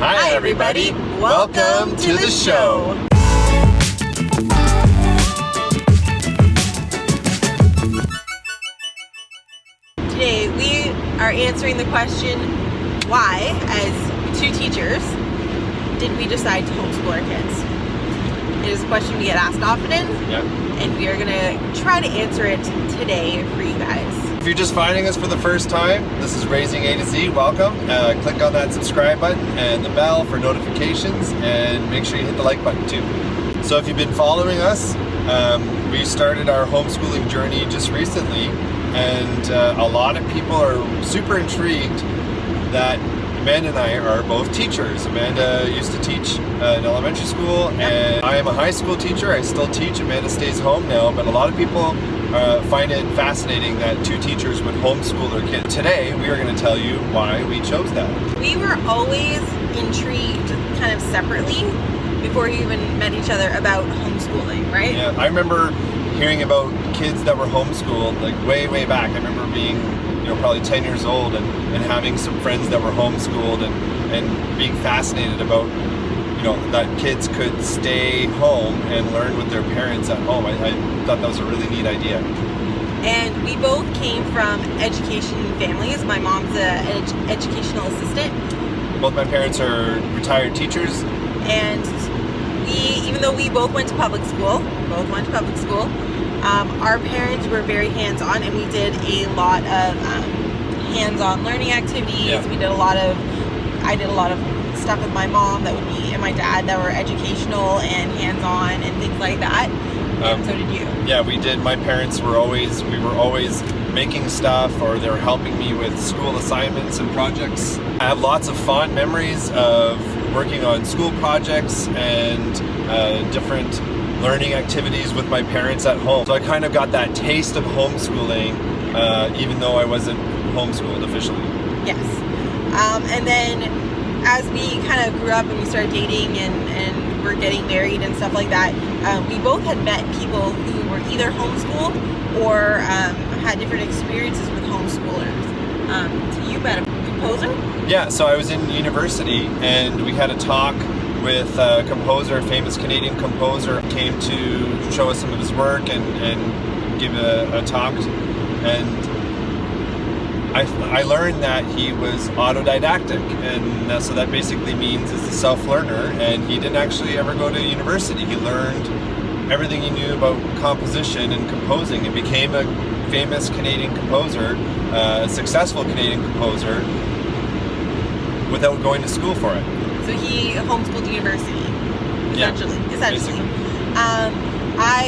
Hi everybody, welcome to the show. Today we are answering the question, why, as two teachers, did we decide to homeschool our kids? It is a question we get asked often, and we are going to try to answer it today for you guys. If you're just finding us for the first time, this is Raising A to Z. Welcome. Click on that subscribe button and the bell for notifications, and make sure you hit the like button too. So if you've been following us, we started our homeschooling journey just recently, and a lot of people are super intrigued that Amanda and I are both teachers. Amanda used to teach in elementary school, and I am a high school teacher. I still teach. Amanda stays home now, but a lot of people find it fascinating that two teachers would homeschool their kids. Today, we are going to tell you why we chose that. We were always intrigued kind of separately before we even met each other about homeschooling, right? Yeah, I remember hearing about kids that were homeschooled like way back. I remember being probably 10 years old and having some friends that were homeschooled and being fascinated about that kids could stay home and learn with their parents at home. I thought that was a really neat idea. And we both came from education families. My mom's an educational assistant. Both my parents are retired teachers. And even though we both went to public school, our parents were very hands-on, and we did a lot of hands-on learning activities. Yeah. I did a lot of stuff with my mom and my dad that were educational and hands-on and things like that. And so did you. Yeah, we did. My parents we were always making stuff, or they were helping me with school assignments and projects. I have lots of fond memories of working on school projects and different learning activities with my parents at home. So I kind of got that taste of homeschooling, even though I wasn't homeschooled officially. Yes. And then as we kind of grew up and we started dating and we're getting married and stuff like that, we both had met people who were either homeschooled or had different experiences with homeschoolers. So you met a composer? Yeah, so I was in university and we had a talk with a composer, a famous Canadian composer, came to show us some of his work and give a talk. And I learned that he was autodidactic, and so that basically means he's a self-learner, and he didn't actually ever go to university. He learned everything he knew about composition and composing and became a famous Canadian composer, a successful Canadian composer, without going to school for it. So he homeschooled university, essentially.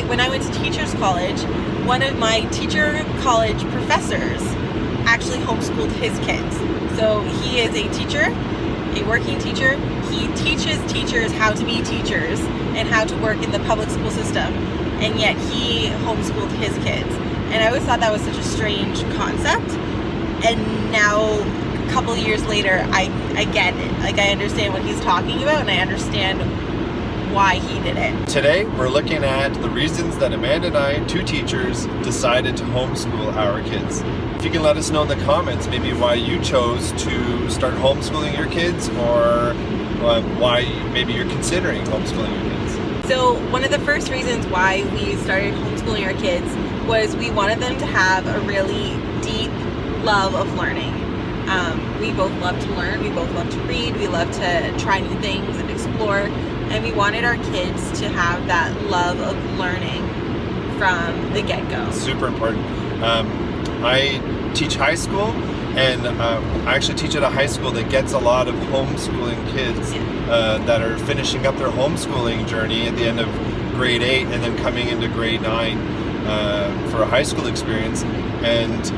When I went to teachers college, one of my teacher college professors actually homeschooled his kids. So he is a teacher, a working teacher. He teaches teachers how to be teachers and how to work in the public school system, and yet he homeschooled his kids. And I always thought that was such a strange concept, and now a couple years later I get it. Like, I understand what he's talking about, and I understand why he did it. Today we're looking at the reasons that Amanda and I, two teachers, decided to homeschool our kids. If you can let us know in the comments maybe why you chose to start homeschooling your kids, or why maybe you're considering homeschooling your kids. So one of the first reasons why we started homeschooling our kids was we wanted them to have a really deep love of learning. We both love to learn, we both love to read, we love to try new things and explore, and we wanted our kids to have that love of learning from the get-go. Super important. I teach high school, and I actually teach at a high school that gets a lot of homeschooling kids that are finishing up their homeschooling journey at the end of grade 8 and then coming into grade 9 for a high school experience. And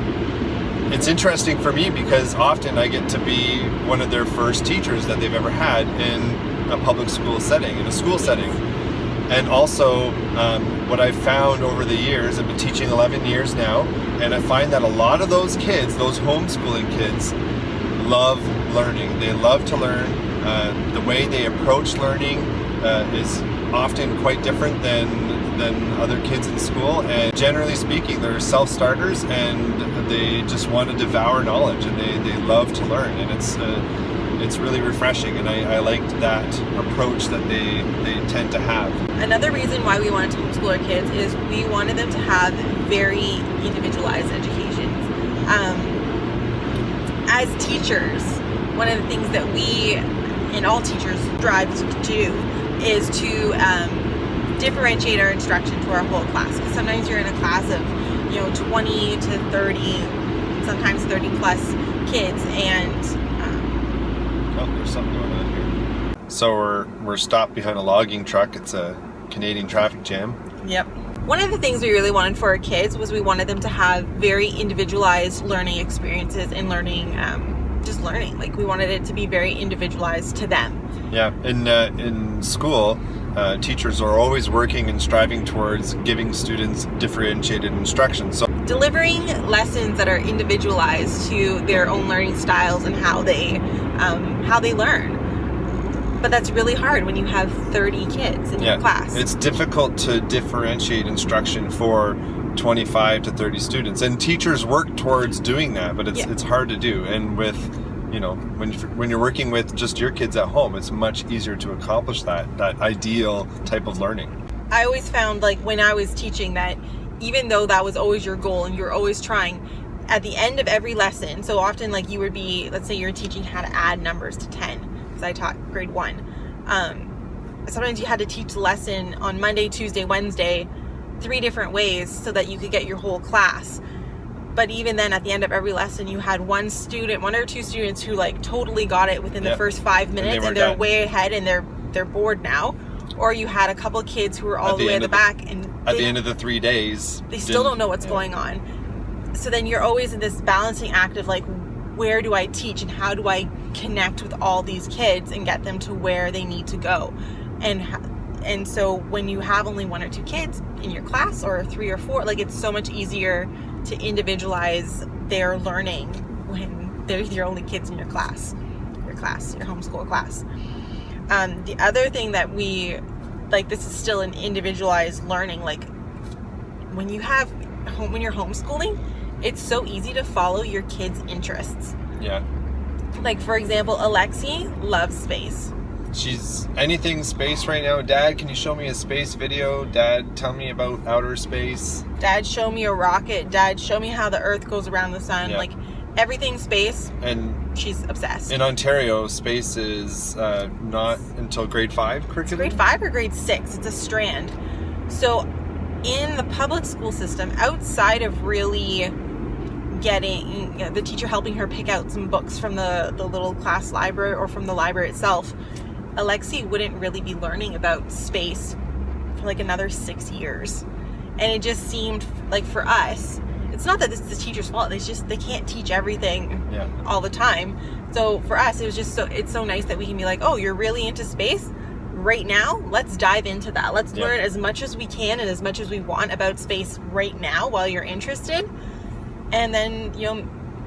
it's interesting for me because often I get to be one of their first teachers that they've ever had in a public school setting, in a school setting. And also what I've found over the years, I've been teaching 11 years now, and I find that a lot of those kids, those homeschooling kids, love learning. They love to learn. The way they approach learning is often quite different than other kids in school, and generally speaking they're self-starters and they just want to devour knowledge, and they love to learn, and it's really refreshing, and I liked that approach that they tend to have. Another reason why we wanted to homeschool our kids is we wanted them to have very individualized education. As teachers, one of the things that we and all teachers strive to do is to differentiate our instruction to our whole class. Because sometimes you're in a class of 20 to 30, sometimes 30 plus kids, and there's something going on here. So we're stopped behind a logging truck. It's a Canadian traffic jam. Yep. One of the things we really wanted for our kids was we wanted them to have very individualized learning experiences and learning, just learning. Like, we wanted it to be very individualized to them. Yeah, in school, teachers are always working and striving towards giving students differentiated instruction. So delivering lessons that are individualized to their own learning styles and how they learn. But that's really hard when you have 30 kids in your class. It's difficult to differentiate instruction for 25 to 30 students, and teachers work towards doing that, but it's hard to do. And with when you're working with just your kids at home, it's much easier to accomplish that ideal type of learning. I always found, like, when I was teaching, that even though that was always your goal and you're always trying, at the end of every lesson, so often, like, you would be, let's say you're teaching how to add numbers to 10, because I taught grade 1. Sometimes you had to teach the lesson on Monday, Tuesday, Wednesday, 3 different ways so that you could get your whole class. But even then, at the end of every lesson, you had one or two students who, like, totally got it within the first 5 minutes, and they're way ahead and they're bored now. Or you had a couple kids who were all the way at the back, and at the end of the 3 days, they still don't know what's going on. So then you're always in this balancing act of, like, where do I teach and how do I connect with all these kids and get them to where they need to go? And so when you have only 1 or 2 kids in your class, or 3 or 4, like, it's so much easier to individualize their learning when they're your only kids in your homeschool class. The other thing that we, like, this is still an individualized learning, like, when you're homeschooling, it's so easy to follow your kids' interests. Yeah. Like, for example, Alexi loves space. She's anything space right now. Dad, can you show me a space video? Dad, tell me about outer space. Dad, show me a rocket. Dad, show me how the Earth goes around the sun. Yeah. Like, everything space. And she's obsessed. In Ontario, space is not until grade 5 curriculum. It's grade 5 or grade 6. It's a strand. So in the public school system, outside of really getting the teacher helping her pick out some books from the little class library or from the library itself, Alexi wouldn't really be learning about space for like another 6 years. And it just seemed like, for us, it's not that this is the teacher's fault. It's just they can't teach everything all the time. So for us, it was just it's so nice that we can be like, oh, you're really into space right now? Let's dive into that. Let's learn as much as we can and as much as we want about space right now while you're interested. And then,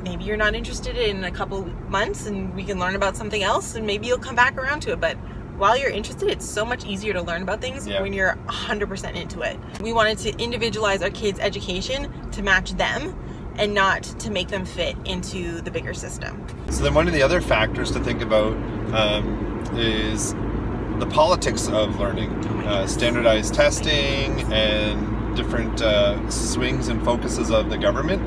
maybe you're not interested in a couple months and we can learn about something else, and maybe you'll come back around to it. But while you're interested, it's so much easier to learn about things when you're 100% into it. We wanted to individualize our kids' education to match them and not to make them fit into the bigger system. So then one of the other factors to think about is the politics of learning, standardized testing and different swings and focuses of the government.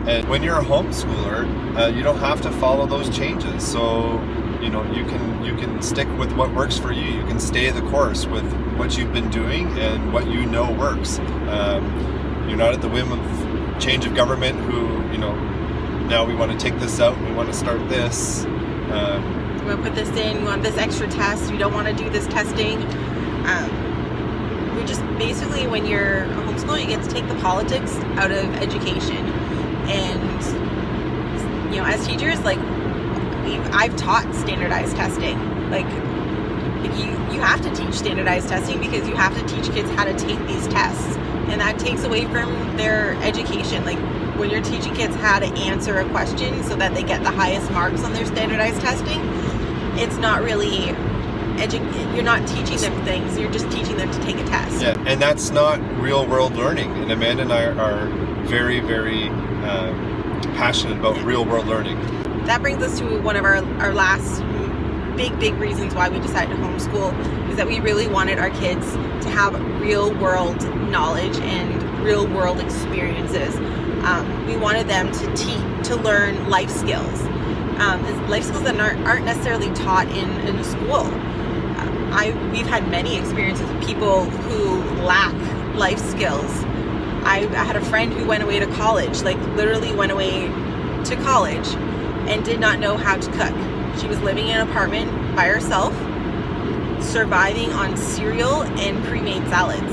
And when you're a homeschooler, you don't have to follow those changes. So, you can stick with what works for you. You can stay the course with what you've been doing and what works. You're not at the whim of change of government who, now we want to take this out, we want to start this. We want to put this in, we want this extra test, we don't want to do this testing. We're just basically, when you're a homeschooler, you get to take the politics out of education. And, as teachers, like, I've taught standardized testing. Like you have to teach standardized testing because you have to teach kids how to take these tests. And that takes away from their education. Like, when you're teaching kids how to answer a question so that they get the highest marks on their standardized testing, it's not really you're not teaching them things, you're just teaching them to take a test. Yeah, and that's not real world learning. And Amanda and I are very, very passionate about real world learning. That brings us to one of our last big reasons why we decided to homeschool is that we really wanted our kids to have real world knowledge and real world experiences. We wanted them to learn life skills, life skills that aren't necessarily taught in a school. We've had many experiences with people who lack life skills. I had a friend who went away to college, like literally went away to college and did not know how to cook. She was living in an apartment by herself, surviving on cereal and pre-made salads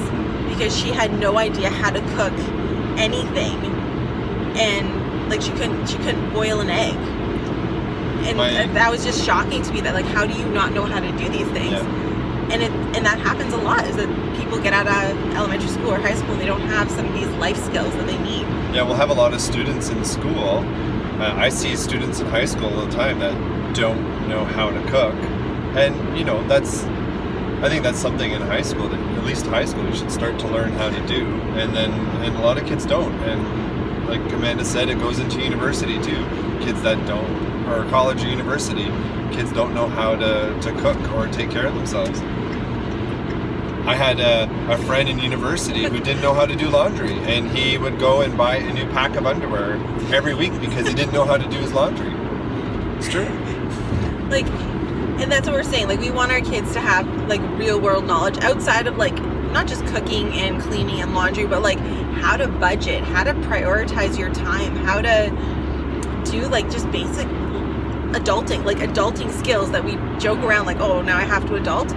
because she had no idea how to cook anything, and like she couldn't boil an egg. And that was just shocking to me, that like, how do you not know how to do these things? Yeah. And that happens a lot, is that people get out of elementary school or high school and they don't have some of these life skills that they need. Yeah, we'll have a lot of students in school. I see students in high school all the time that don't know how to cook. And, you know, I think that's something in high school, that at least high school, you should start to learn how to do. And a lot of kids don't. And like Amanda said, it goes into university too. Kids that don't, or college or university, kids don't know how to cook or take care of themselves. I had a friend in university who didn't know how to do laundry, and he would go and buy a new pack of underwear every week because he didn't know how to do his laundry. It's true. Like, and that's what we're saying. Like, we want our kids to have like real world knowledge outside of like not just cooking and cleaning and laundry, but like how to budget, how to prioritize your time, how to do like just basic adulting, like adulting skills that we joke around like, oh, now I have to adult.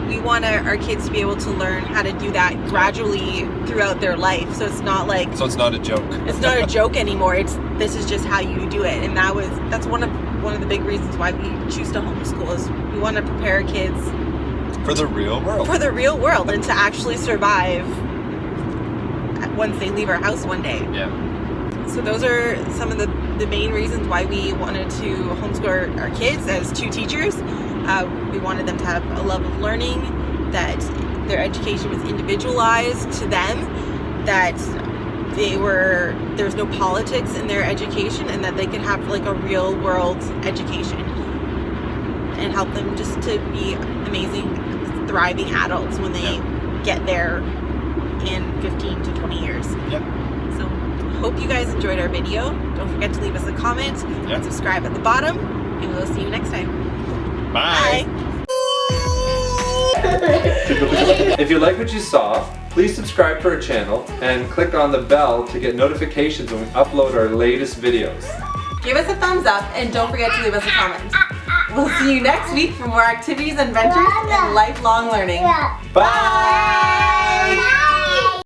We want our kids to be able to learn how to do that gradually throughout their life. So it's not like... So it's not a joke. It's not a joke anymore. This is just how you do it. And that's one of the big reasons why we choose to homeschool, is we want to prepare kids for the real world. For the real world, and to actually survive once they leave our house one day. Yeah. So those are some of the main reasons why we wanted to homeschool our kids as two teachers. We wanted them to have a love of learning, that their education was individualized to them, that there's no politics in their education, and that they could have like a real world education and help them just to be amazing, thriving adults when they get there in 15 to 20 years. Yep. So hope you guys enjoyed our video. Don't forget to leave us a comment and subscribe at the bottom, and we'll see you next time. Bye. If you like what you saw, please subscribe to our channel and click on the bell to get notifications when we upload our latest videos. Give us a thumbs up and don't forget to leave us a comment. We'll see you next week for more activities, adventures, and lifelong learning. Bye!